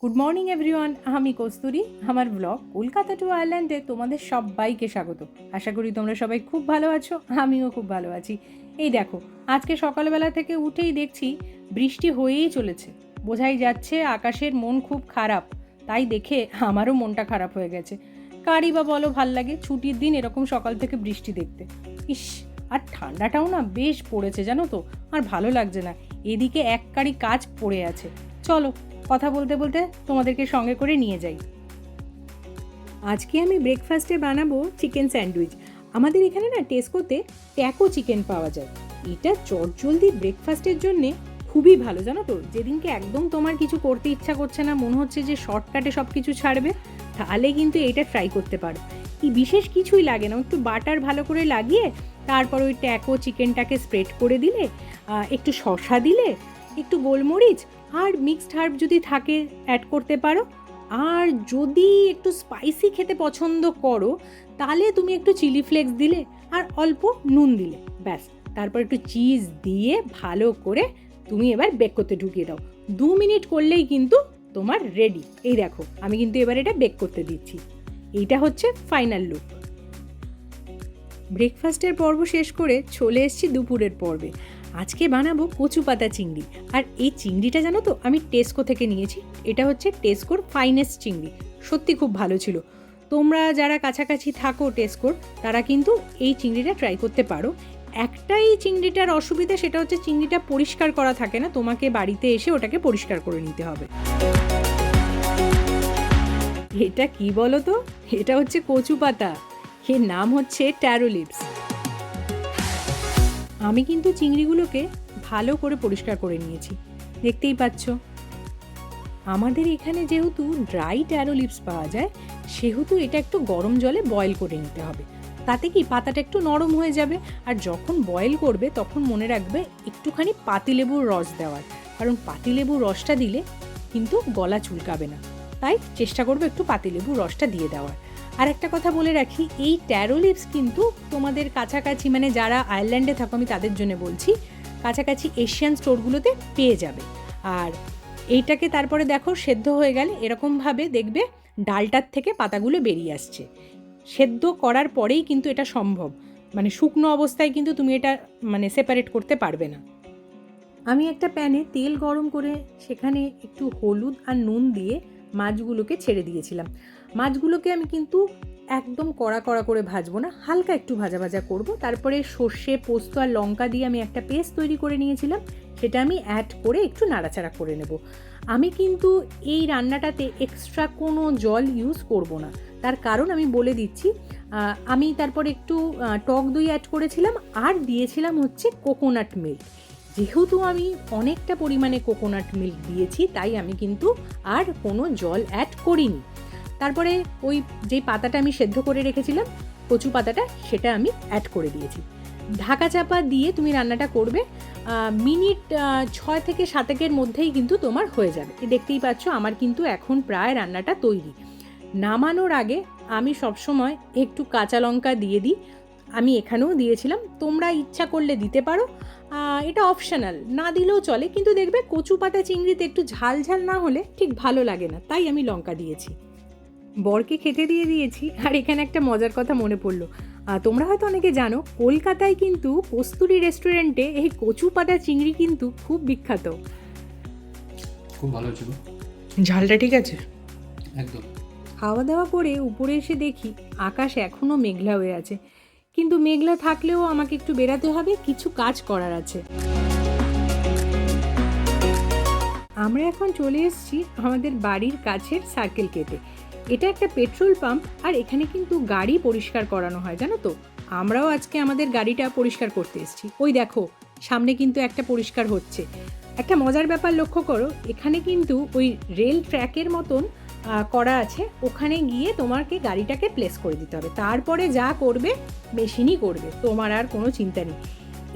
Good morning everyone, আমি কস্তুরী। আমার blog Kolkata two আয়ারল্যান্ডে তোমাদের সবাইকে স্বাগত। আশা করি তোমরা সবাই খুব ভালো আছো, আমিও খুব ভালো আছি। এই দেখো, আজকে সকালবেলা থেকে উঠেই দেখছি বৃষ্টি হয়েই চলেছে। বোঝাই যাচ্ছে আকাশের মন খুব খারাপ। তাই দেখে আমারও মনটা খারাপ হয়ে গেছে। কারই বা বলো ভাল লাগে ছুটির দিন এরকম সকাল থেকে বৃষ্টি দেখতে। ইস, আর ঠান্ডাটাও না বেশ পড়েছে জানো তো, আর ভালো লাগছে না। এদিকে এক কারি কাজ পড়ে আছে। চলো কথা বলতে বলতে তোমাদেরকে সঙ্গে করে নিয়ে যাই। আজকে আমি ব্রেকফাস্টে বানাবো চিকেন স্যান্ডউইচ। আমাদের এখানে না টেস্কোতে ট্যাকো চিকেন পাওয়া যায়। এটা চটজলদি ব্রেকফাস্টের জন্যে খুবই ভালো জানো তো। যেদিনকে একদম তোমার কিছু করতে ইচ্ছা করছে না, মনে হচ্ছে যে শর্টকাটে সব কিছু ছাড়বে, তাহলে কিন্তু এটা ট্রাই করতে পারো। কি বিশেষ কিছুই লাগে না, একটু বাটার ভালো করে লাগিয়ে তারপর ওই ট্যাকো চিকেনটাকে স্প্রেড করে দিলে, একটু শসা দিলে, একটু গোলমরিচ আর মিক্সড হার্ব যদি থাকে অ্যাড করতে পারো। আর যদি একটু স্পাইসি খেতে পছন্দ করো তাহলে তুমি একটু চিলি ফ্লেক্স দিলে আর অল্প নুন দিলে, ব্যাস। তারপর একটু চিজ দিয়ে ভালো করে তুমি এবার বেক করতে ঢুকিয়ে দাও। 2 মিনিট করলেই কিন্তু তোমার রেডি। এই দেখো, আমি কিন্তু এবার এটা বেক করতে দিচ্ছি। এইটা হচ্ছে ফাইনাল লুক। ব্রেকফাস্টের পর্ব শেষ করে চলে এসেছি দুপুরের পর্বে। আজকে বানাবো কচু পাতা চিংড়ি। আর এই চিংড়িটা জানো তো আমি টেস্কো থেকে নিয়েছি। এটা হচ্ছে টেস্কোর ফাইনেস্ট চিংড়ি। সত্যি খুব ভালো ছিল। তোমরা যারা কাছাকাছি থাকো টেস্কোর, তারা কিন্তু এই চিংড়িটা ট্রাই করতে পারো। একটাই চিংড়িটার অসুবিধা, সেটা হচ্ছে চিংড়িটা পরিষ্কার করা থাকে না, তোমাকে বাড়িতে এসে ওটাকে পরিষ্কার করে নিতে হবে। এটা কি বলো তো? এটা হচ্ছে কচু পাতা। এর নাম হচ্ছে ট্যারো লিভস। আমি কিন্তু চিংড়িগুলোকে ভালো করে পরিষ্কার করে নিয়েছি, দেখতেই পাচ্ছ। আমাদের এখানে যেহেতু ড্রাই ট্যারো লিভস পাওয়া যায়, সেহেতু এটা একটু গরম জলে বয়েল করে নিতে হবে। তাতে কি পাতাটা একটু নরম হয়ে যাবে। আর যখন বয়েল করবে তখন মনে রাখবে একটুখানি পাতিলেবুর রস দেওয়ার, কারণ পাতিলেবুর রসটা দিলে কিন্তু গলা চুলকাবে না। তাই চেষ্টা করবে একটু পাতিলেবুর রসটা দিয়ে দেওয়ার। আর একটা কথা বলে রাখি, এই ট্যারো লিভস কিন্তু তোমাদের কাছাকাছি, মানে যারা আয়ারল্যান্ডে থাকো আমি তাদের জন্য বলছি, কাছাকাছি এশিয়ান স্টোরগুলোতে পেয়ে যাবে। আর এইটাকে তারপরে দেখো সেদ্ধ হয়ে গেলে এরকমভাবে দেখবে ডালটার থেকে পাতাগুলো বেরিয়ে আসছে। সেদ্ধ করার পরেই কিন্তু এটা সম্ভব, মানে শুকনো অবস্থায় কিন্তু তুমি এটা মানে সেপারেট করতে পারবে না। আমি একটা প্যানে তেল গরম করে সেখানে একটু হলুদ আর নুন দিয়ে মাছগুলোকে ছেড়ে দিয়েছিলাম। মাছগুলোকে আমি কিন্তু একদম কড়া কড়া করে ভাজবো না, হালকা একটু ভাজা ভাজা করব। তারপরে সর্ষে, পোস্ত আর লঙ্কা দিয়ে আমি একটা পেস্ট তৈরি করে নিয়েছিলাম, সেটা আমি অ্যাড করে একটু নাড়াচাড়া করে নেব। আমি কিন্তু এই রান্নাটাতে এক্সট্রা কোনো জল ইউজ করব না। তার কারণ আমি বলে দিচ্ছি। আমি তারপর একটু টক দই অ্যাড করেছিলাম আর দিয়েছিলাম হচ্ছে কোকোনাট মিল্ক। যেহেতু আমি অনেকটা পরিমাণে কোকোনাট মিল্ক দিয়েছি, তাই আমি কিন্তু আর কোনো জল অ্যাড করিনি। তারপরে ওই যে পাতাটা আমি সেদ্ধ করে রেখেছিলাম, কচু পাতাটা, সেটা আমি অ্যাড করে দিয়েছি। ঢাকা চাপা দিয়ে তুমি রান্নাটা করবে। মিনিট 6 থেকে 7 মধ্যেই কিন্তু তোমার হয়ে যাবে। দেখতেই পাচ্ছ আমার কিন্তু এখন প্রায় রান্নাটা তৈরি। নামানোর আগে আমি সবসময় একটু কাঁচা লঙ্কা দিয়ে দিই। আমি এখানেও দিয়েছিলাম, তোমরা ইচ্ছা করলে দিতে পারো। এটা অপশনাল, না দিলেও চলে, কিন্তু দেখবে কচু পাতা চিংড়িতে একটু ঝাল ঝাল না হলে ঠিক ভালো লাগে না, তাই আমি লঙ্কা দিয়েছি। বরকে খেতে দিয়ে দিয়েছি। আর এখানে একটা মজার কথা মনে পড়লো, তোমরা হয়তো অনেকে জানো, কলকাতায় কিন্তু কস্তুরী রেস্টুরেন্টে এই কচু পাতা চিংড়ি কিন্তু খুব বিখ্যাত। খুব ভালো ছিল। ঝালটা ঠিক আছে একদম। খাওয়া দাওয়া করে উপরে এসে দেখি আকাশ এখনও মেঘলা হয়ে আছে, কিন্তু মেঘলা থাকলেও আমাকে একটু বেরাতে হবে, কিছু কাজ করার আছে। আমরা এখন চলে এসেছি আমাদের বাড়ির কাছের সার্কেল কেটে। এটা একটা পেট্রোল পাম্প, আর এখানে কিন্তু গাড়ি পরিষ্কার করানো হয় জানো তো। আমরাও আজকে আমাদের গাড়িটা পরিষ্কার করতে এসেছি। ওই দেখো সামনে কিন্তু একটা পরিষ্কার হচ্ছে। একটা মজার ব্যাপার লক্ষ্য করো, এখানে কিন্তু ওই রেল ট্র্যাকের মতন করা আছে, ওখানে গিয়ে তোমাকে গাড়িটাকে প্লেস করে দিতে হবে। তারপরে যা করবে মেশিনই করবে, তোমার আর কোনো চিন্তা নেই।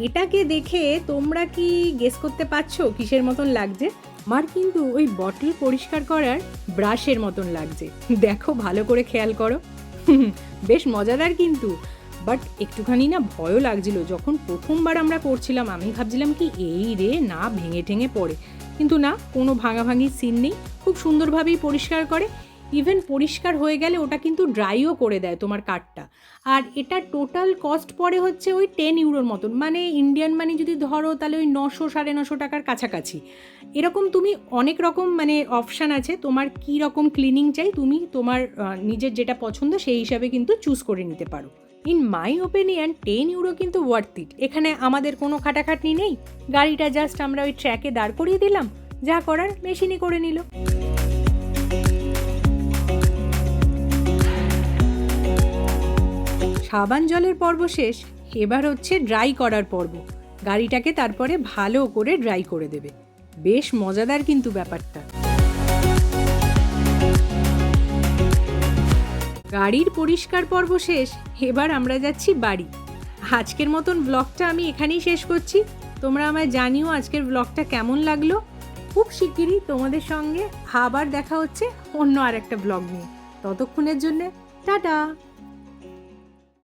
এটাকে দেখে তোমরা কি গেস করতে পারছো কিসের মতন লাগছে? আমার কিন্তু ওই বটল পরিষ্কার করার ব্রাশের মতন লাগছে। দেখো ভালো করে খেয়াল করো। বেশ মজাদার কিন্তু, বাট একটুখানি না ভয়ও লাগছিল। যখন প্রথমবার আমরা করছিলাম আমি ভাবছিলাম কি এই রে না ভেঙে ঠেঙে পড়ে, কিন্তু না, কোনো ভাঙাভাঙির সিন নেই, খুব সুন্দরভাবেই পরিষ্কার করে। ইভেন পরিষ্কার হয়ে গেলে ওটা কিন্তু ড্রাইও করে দেয় তোমার কাঠটা। আর এটা টোটাল কস্ট পড়ে হচ্ছে ওই 10 ইউরোর মতন, মানে ইন্ডিয়ান মানি যদি ধরো তাহলে ওই 900-950 টাকার কাছাকাছি। এরকম তুমি অনেক রকম মানে অপশান আছে, তোমার কী রকম ক্লিনিং চাই তুমি তোমার নিজের যেটা পছন্দ সেই হিসাবে কিন্তু চুজ করে নিতে পারো। ইন মাই ওপিনিয়ন 10 ইউরো কিন্তু ওয়ার্থ ইট। এখানে আমাদের কোনো খাটাখাটনি নেই, গাড়িটা জাস্ট আমরা ওই ট্র্যাকে দাঁড় করিয়ে দিলাম, যা করার মেশিনই করে নিল। সাবান জলের পর্ব শেষ, এবার হচ্ছে ড্রাই করার পর্ব। গাড়িটাকে তারপরে ভালো করে ড্রাই করে দেবে। বেশ মজাদার কিন্তু ব্যাপারটা। গাড়ির পরিষ্কার পর্ব শেষ, এবার আমরা যাচ্ছি বাড়ি। আজকের মতন ব্লগটা আমি এখানেই শেষ করছি। তোমরা আমায় জানিও আজকের ব্লগটা কেমন লাগলো। খুব শিগগিরই তোমাদের সঙ্গে আবার দেখা হচ্ছে অন্য আর একটা ব্লগ নিয়ে। ততক্ষণের জন্যে টাটা।